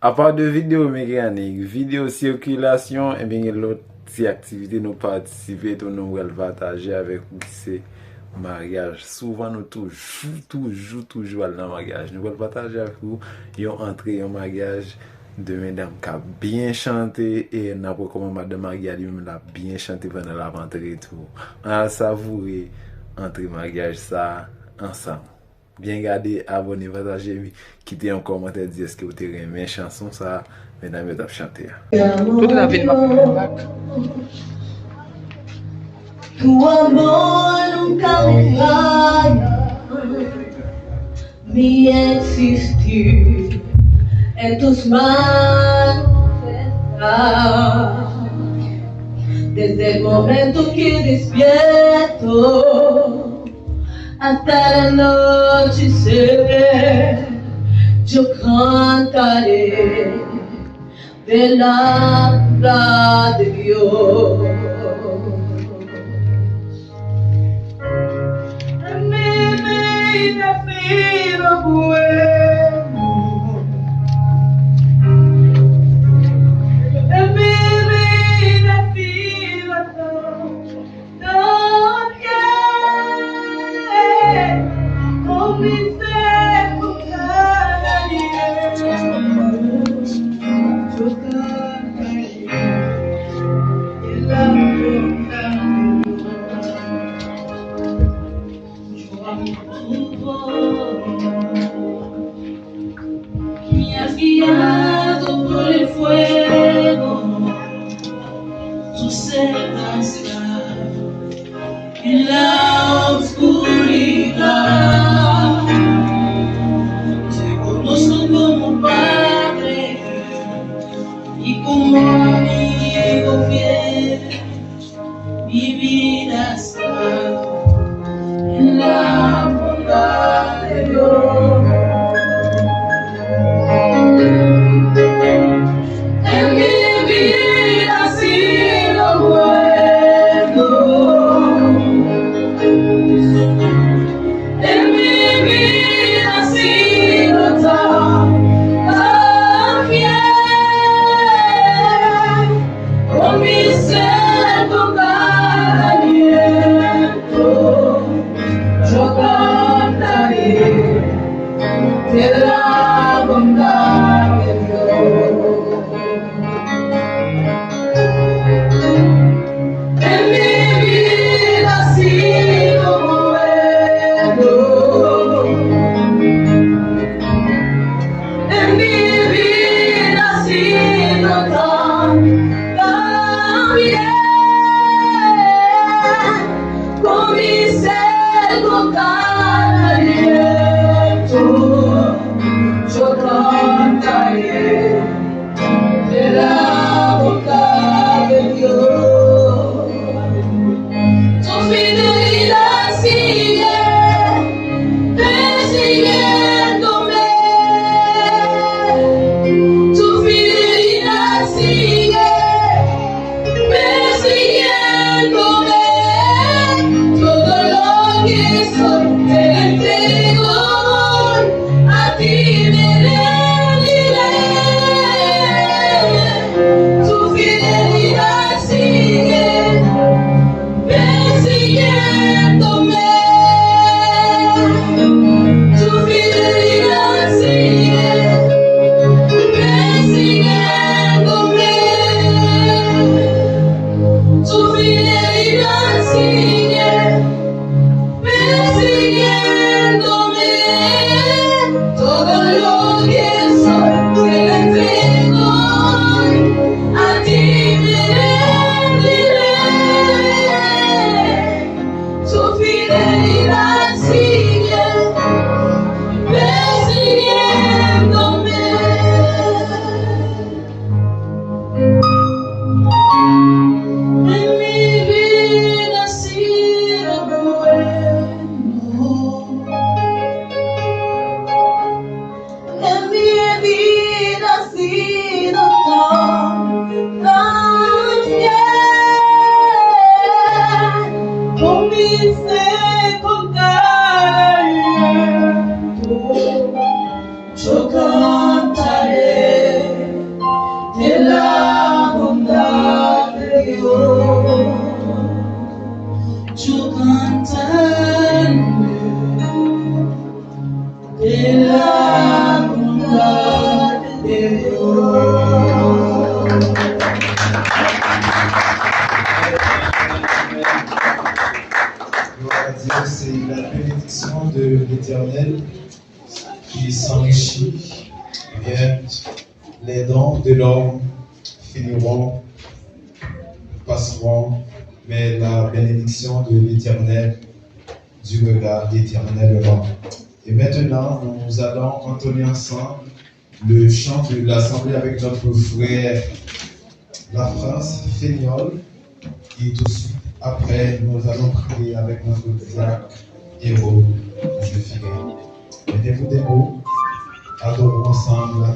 À part de vidéos mécaniques, vidéo circulation, et bien l'autre activité nous participer, nous le partager avec vous, c'est mariage. Souvent nous toujours dans le mariage. Nous allons partager avec vous, ils ont entré en mariage de mesdames qui a bien chanté et n'a pas comment madame Maria lui-même a bien chanté pendant la rentrée et tout. On a savouré entre mariage ça ensemble. Bien gardé, abonnez, partagez, quittez un commentaire, dites est-ce que vous avez aimé chanson ça, mesdames et chanter. Tout à fait. O amor nunca me falha, me existir en tus manos está. Desde el momento que despierto hasta el anochecer, yo cantaré de la bondad de Dios. En mi vida ha sido bueno, en mi vida ha sido todo bien, con mis épocas yo cantaré de la bondad de Dios. Yo amo tu voz, me has guiado por el fuego, tu sebastián en la oscuridad. Te conozco como padre y como amigo fiel, mi vida está en la bondad de Dios. En mi vida ha sido bueno, en mi vida ha sido tan fiel, con mi ser con cada aliento, yo cantaré bien, les dons de l'homme finiront, passeront, mais la bénédiction de l'Éternel durera éternellement. Et maintenant, nous allons entonner ensemble le chant de l'Assemblée avec notre frère La France Feignol. Et tout de suite après, nous allons prier avec notre diacre Héros. Mettez-vous des mots, adorons ensemble